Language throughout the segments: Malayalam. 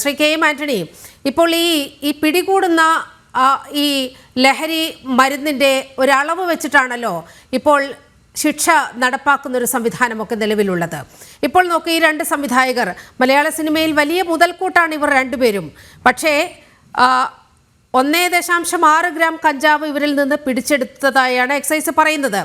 ശ്രീ കെ എം ആന്റണി, ഇപ്പോൾ ഈ പിടികൂടുന്ന ഈ ലഹരി മരുന്നിൻ്റെ ഒരളവ് വെച്ചിട്ടാണല്ലോ ഇപ്പോൾ ശിക്ഷ നടപ്പാക്കുന്ന ഒരു സംവിധാനമൊക്കെ നിലവിലുള്ളത്. ഇപ്പോൾ നോക്കി, ഈ രണ്ട് സംവിധായകർ മലയാള സിനിമയിൽ വലിയ മുതൽക്കൂട്ടാണ് ഇവർ രണ്ടുപേരും. പക്ഷേ 1.6 ഗ്രാം കഞ്ചാവ് ഇവരിൽ നിന്ന് പിടിച്ചെടുത്തതായാണ് എക്സൈസ് പറയുന്നത്.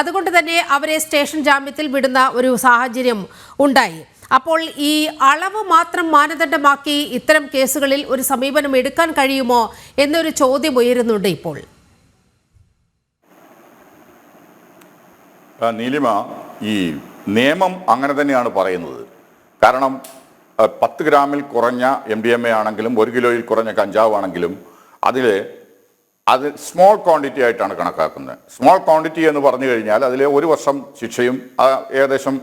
അതുകൊണ്ട് തന്നെ അവരെ സ്റ്റേഷൻ ജാമ്യത്തിൽ വിടുന്ന ഒരു സാഹചര്യം ഉണ്ടായി. അപ്പോൾ ഈ അളവ് മാത്രം മാനദണ്ഡമാക്കി ഇത്തരം കേസുകളിൽ ഒരു സമീപനം എടുക്കാൻ കഴിയുമോ എന്നൊരു ചോദ്യം ഉയരുന്നുണ്ട് ഇപ്പോൾ. നീലിമ, ഈ നിയമം അങ്ങനെ തന്നെയാണ് പറയുന്നത്. കാരണം 10 ഗ്രാമിൽ കുറഞ്ഞ MDMA ആണെങ്കിലും 1 കിലോയിൽ കുറഞ്ഞ കഞ്ചാവ് ആണെങ്കിലും അത് സ്മോൾ ക്വാണ്ടിറ്റി ആയിട്ടാണ് കണക്കാക്കുന്നത്. സ്മോൾ ക്വാണ്ടിറ്റി എന്ന് പറഞ്ഞു കഴിഞ്ഞാൽ അതിൽ 1 വർഷം ശിക്ഷയും ഏകദേശം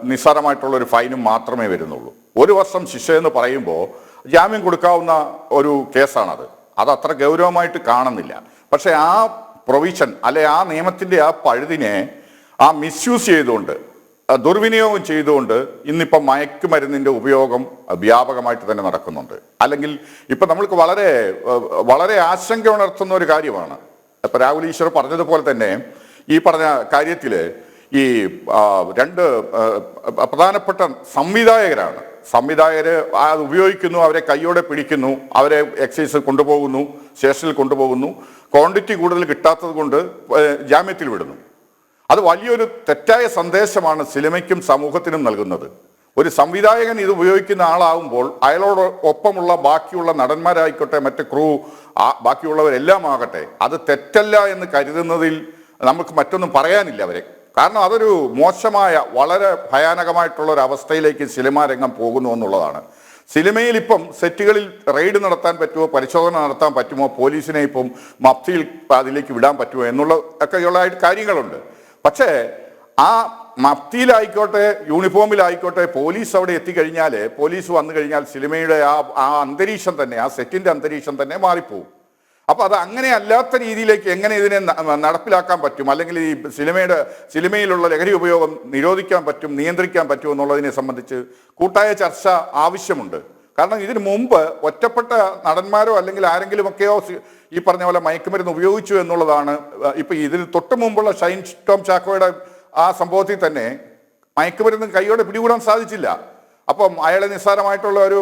നിസ്സാരമായിട്ടുള്ള ഒരു ഫൈനും മാത്രമേ വരുന്നുള്ളൂ. 1 വർഷം ശിക്ഷ എന്ന് പറയുമ്പോൾ ജാമ്യം കൊടുക്കാവുന്ന ഒരു കേസാണത്. അത് അത്ര ഗൗരവമായിട്ട് കാണുന്നില്ല. പക്ഷേ ആ പ്രൊവിഷൻ ആ നിയമത്തിൻ്റെ ആ പഴുതിനെ മിസ്യൂസ് ചെയ്തുകൊണ്ട്, ദുർവിനിയോഗം ചെയ്തുകൊണ്ട് ഇന്നിപ്പം മയക്കുമരുന്നിൻ്റെ ഉപയോഗം വ്യാപകമായിട്ട് തന്നെ നടക്കുന്നുണ്ട്. അല്ലെങ്കിൽ ഇപ്പം നമ്മൾക്ക് വളരെ വളരെ ആശങ്ക ഉണർത്തുന്ന ഒരു കാര്യമാണ്. ഇപ്പം രാഹുൽ ഈശ്വർ പറഞ്ഞതുപോലെ തന്നെ ഈ പറഞ്ഞ കാര്യത്തിൽ ഈ 2 പ്രധാനപ്പെട്ട സംവിധായകർ അത് ഉപയോഗിക്കുന്നു, അവരെ കൈയോടെ പിടിക്കുന്നു, അവരെ എക്സൈസ് കൊണ്ടുപോകുന്നു, സ്റ്റേഷനിൽ കൊണ്ടുപോകുന്നു. ക്വാണ്ടിറ്റി കൂടുതൽ കിട്ടാത്തത് കൊണ്ട് ജാമ്യത്തിൽ വിടുന്നു. അത് വലിയൊരു തെറ്റായ സന്ദേശമാണ് സിനിമയ്ക്കും സമൂഹത്തിനും നൽകുന്നത്. ഒരു സംവിധായകൻ ഇത് ഉപയോഗിക്കുന്ന ആളാകുമ്പോൾ അയാളോട് ഒപ്പമുള്ള ബാക്കിയുള്ള നടന്മാരായിക്കോട്ടെ, മറ്റ് ക്രൂ, ബാക്കിയുള്ളവരെല്ലാം ആകട്ടെ, അത് തെറ്റല്ല എന്ന് കരുതുന്നതിൽ നമുക്ക് മറ്റൊന്നും പറയാനില്ല അവരെ. കാരണം അതൊരു മോശമായ, വളരെ ഭയാനകമായിട്ടുള്ള ഒരു അവസ്ഥയിലേക്ക് സിനിമാ രംഗം പോകുന്നു എന്നുള്ളതാണ്. സിനിമയിൽ ഇപ്പം സെറ്റുകളിൽ റെയ്ഡ് നടത്താൻ പറ്റുമോ, പരിശോധന നടത്താൻ പറ്റുമോ, പോലീസിനെ ഇപ്പം മഫ്തിയിൽ അതിലേക്ക് വിടാൻ പറ്റുമോ എന്നുള്ള ഒക്കെയുള്ള കാര്യങ്ങളുണ്ട്. പക്ഷേ ആ മഫ്തിയിലായിക്കോട്ടെ, യൂണിഫോമിലായിക്കോട്ടെ, പോലീസ് അവിടെ എത്തിക്കഴിഞ്ഞാൽ, പോലീസ് വന്നു കഴിഞ്ഞാൽ സിനിമയുടെ ആ അന്തരീക്ഷം തന്നെ, ആ സെറ്റിൻ്റെ അന്തരീക്ഷം തന്നെ മാറിപ്പോവും. അപ്പോൾ അത് അങ്ങനെ അല്ലാത്ത രീതിയിലേക്ക് എങ്ങനെ ഇതിനെ നടപ്പിലാക്കാൻ പറ്റും, അല്ലെങ്കിൽ ഈ സിനിമയിലുള്ള ലഹരി ഉപയോഗം നിരോധിക്കാൻ പറ്റും, നിയന്ത്രിക്കാൻ പറ്റും എന്നുള്ളതിനെ സംബന്ധിച്ച് കൂട്ടായ ചർച്ച ആവശ്യമുണ്ട്. കാരണം ഇതിനു മുമ്പ് ഒറ്റപ്പെട്ട നടന്മാരോ അല്ലെങ്കിൽ ആരെങ്കിലുമൊക്കെയോ ഈ പറഞ്ഞ പോലെ മയക്കുമരുന്ന് ഉപയോഗിച്ചു എന്നുള്ളതാണ്. ഇപ്പം ഇതിന് തൊട്ട് മുമ്പുള്ള ഷൈൻ ടോം ചാക്കോയുടെ ആ സംഭവത്തിൽ തന്നെ മയക്കുമരുന്ന് കൈയോടെ പിടികൂടാൻ സാധിച്ചില്ല. അപ്പം അയാളെ നിസ്സാരമായിട്ടുള്ള ഒരു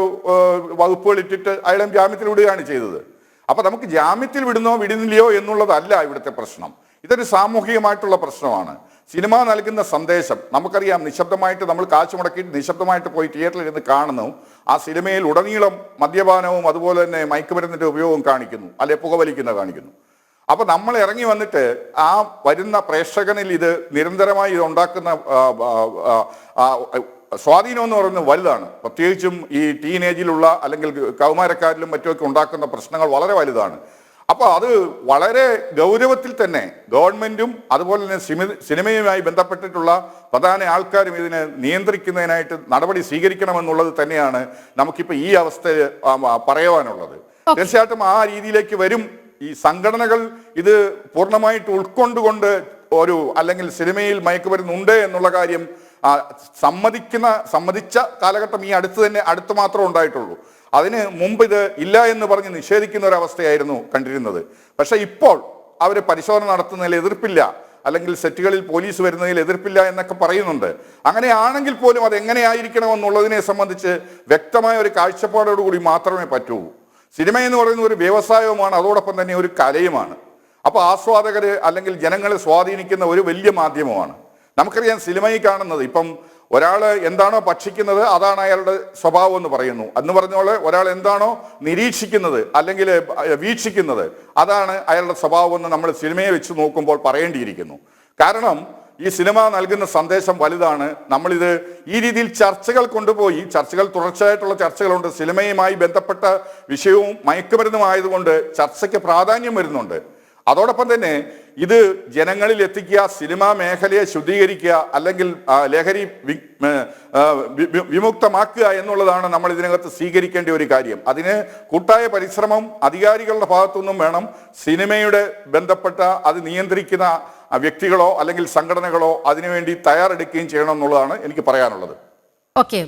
വകുപ്പുകൾ ഇട്ടിട്ട് അയാളെ ജാമ്യത്തിൽ വിടുകയാണ് ചെയ്തത്. അപ്പൊ നമുക്ക് ജാമ്യത്തിൽ വിടുന്നോ വിടുന്നില്ലയോ എന്നുള്ളതല്ല ഇവിടുത്തെ പ്രശ്നം. ഇതൊരു സാമൂഹികമായിട്ടുള്ള പ്രശ്നമാണ്. സിനിമ നൽകുന്ന സന്ദേശം നമുക്കറിയാം. നിശബ്ദമായിട്ട് നമ്മൾ കാശ് മുടക്കിയിട്ട് നിശബ്ദമായിട്ട് പോയി തിയേറ്ററിൽ ഇരുന്ന് കാണുന്നു. ആ സിനിമയിൽ ഉടനീളം മദ്യപാനവും അതുപോലെ തന്നെ മയക്കുമരുന്നിന്റെ ഉപയോഗം കാണിക്കുന്നു, അല്ലെ പുകവലിക്കുന്നത് കാണിക്കുന്നു. അപ്പൊ നമ്മൾ ഇറങ്ങി വന്നിട്ട് ആ വരുന്ന പ്രേക്ഷകനിൽ ഇത് നിരന്തരമായി ഇത് ഉണ്ടാക്കുന്ന സ്വാധീനം എന്ന് പറയുന്നത് വലുതാണ്. പ്രത്യേകിച്ചും ഈ ടീനേജിലുള്ള അല്ലെങ്കിൽ കൗമാരക്കാരിലും മറ്റുമൊക്കെ ഉണ്ടാക്കുന്ന പ്രശ്നങ്ങൾ വളരെ വലുതാണ്. അപ്പോൾ അത് വളരെ ഗൗരവത്തിൽ തന്നെ ഗവൺമെന്റും അതുപോലെ തന്നെ സിനിമയുമായി ബന്ധപ്പെട്ടിട്ടുള്ള പ്രധാന ആൾക്കാരും ഇതിനെ നിയന്ത്രിക്കുന്നതിനായിട്ട് നടപടി സ്വീകരിക്കണമെന്നുള്ളത് തന്നെയാണ് നമുക്കിപ്പോൾ ഈ അവസ്ഥയിൽ പറയുവാനുള്ളത്. തീർച്ചയായിട്ടും ആ രീതിയിലേക്ക് വരും. ഈ സംഘടനകൾ ഇത് പൂർണ്ണമായിട്ട് ഉൾക്കൊണ്ടുകൊണ്ട് അല്ലെങ്കിൽ സിനിമയിൽ മയക്കുമരുന്നുണ്ട് എന്നുള്ള കാര്യം സമ്മതിച്ച കാലഘട്ടം ഈ അടുത്ത് മാത്രം ഉണ്ടായിട്ടുള്ളൂ. അതിന് മുമ്പ് ഇത് ഇല്ല എന്ന് പറഞ്ഞ് നിഷേധിക്കുന്ന ഒരവസ്ഥയായിരുന്നു കണ്ടിരുന്നത്. പക്ഷെ ഇപ്പോൾ അവർ പരിശോധന നടത്തുന്നതിൽ എതിർപ്പില്ല, അല്ലെങ്കിൽ സെറ്റുകളിൽ പോലീസ് വരുന്നതിൽ എതിർപ്പില്ല എന്നൊക്കെ പറയുന്നുണ്ട്. അങ്ങനെയാണെങ്കിൽ പോലും അത് എങ്ങനെയായിരിക്കണമെന്നുള്ളതിനെ സംബന്ധിച്ച് വ്യക്തമായ ഒരു കാഴ്ചപ്പാടോടുകൂടി മാത്രമേ പറ്റൂ. സിനിമ എന്ന് പറയുന്ന ഒരു വ്യവസായവുമാണ്, അതോടൊപ്പം തന്നെ ഒരു കലയുമാണ്. അപ്പോൾ ആസ്വാദകര് അല്ലെങ്കിൽ ജനങ്ങളെ സ്വാധീനിക്കുന്ന ഒരു വലിയ മാധ്യമമാണ്. നമുക്കറിയാം സിനിമയിൽ കാണുന്നത്, ഇപ്പം ഒരാൾ എന്താണോ ഭക്ഷിക്കുന്നത് അതാണ് അയാളുടെ സ്വഭാവം എന്ന് പറയുന്നു. എന്ന് പറഞ്ഞ ഒരാൾ എന്താണോ നിരീക്ഷിക്കുന്നത് അല്ലെങ്കിൽ വീക്ഷിക്കുന്നത് അതാണ് അയാളുടെ സ്വഭാവം എന്ന് നമ്മൾ സിനിമയെ വെച്ച് നോക്കുമ്പോൾ പറയേണ്ടിയിരിക്കുന്നു. കാരണം ഈ സിനിമ നൽകുന്ന സന്ദേശം വലുതാണ്. നമ്മളിത് ഈ രീതിയിൽ ചർച്ചകൾ കൊണ്ടുപോയി, തുടർച്ചയായിട്ടുള്ള ചർച്ചകളുണ്ട്. സിനിമയുമായി ബന്ധപ്പെട്ട വിഷയവും മയക്കുമരുന്നുമായതുകൊണ്ട് ചർച്ചയ്ക്ക് പ്രാധാന്യം വരുന്നുണ്ട്. അതോടൊപ്പം തന്നെ ഇത് ജനങ്ങളിൽ എത്തിക്കുക, സിനിമാ മേഖലയെ ശുദ്ധീകരിക്കുക, അല്ലെങ്കിൽ ലഹരി വിമുക്തമാക്കുക എന്നുള്ളതാണ് നമ്മൾ ഇതിനകത്ത് സ്വീകരിക്കേണ്ട ഒരു കാര്യം. അതിന് കൂട്ടായ പരിശ്രമം അധികാരികളുടെ ഭാഗത്തുനിന്നും വേണം. സിനിമയുടെ ബന്ധപ്പെട്ട അത് നിയന്ത്രിക്കുന്ന വ്യക്തികളോ അല്ലെങ്കിൽ സംഘടനകളോ അതിനുവേണ്ടി തയ്യാറെടുക്കുകയും ചെയ്യണം എന്നുള്ളതാണ് എനിക്ക് പറയാനുള്ളത്. ഓക്കെ.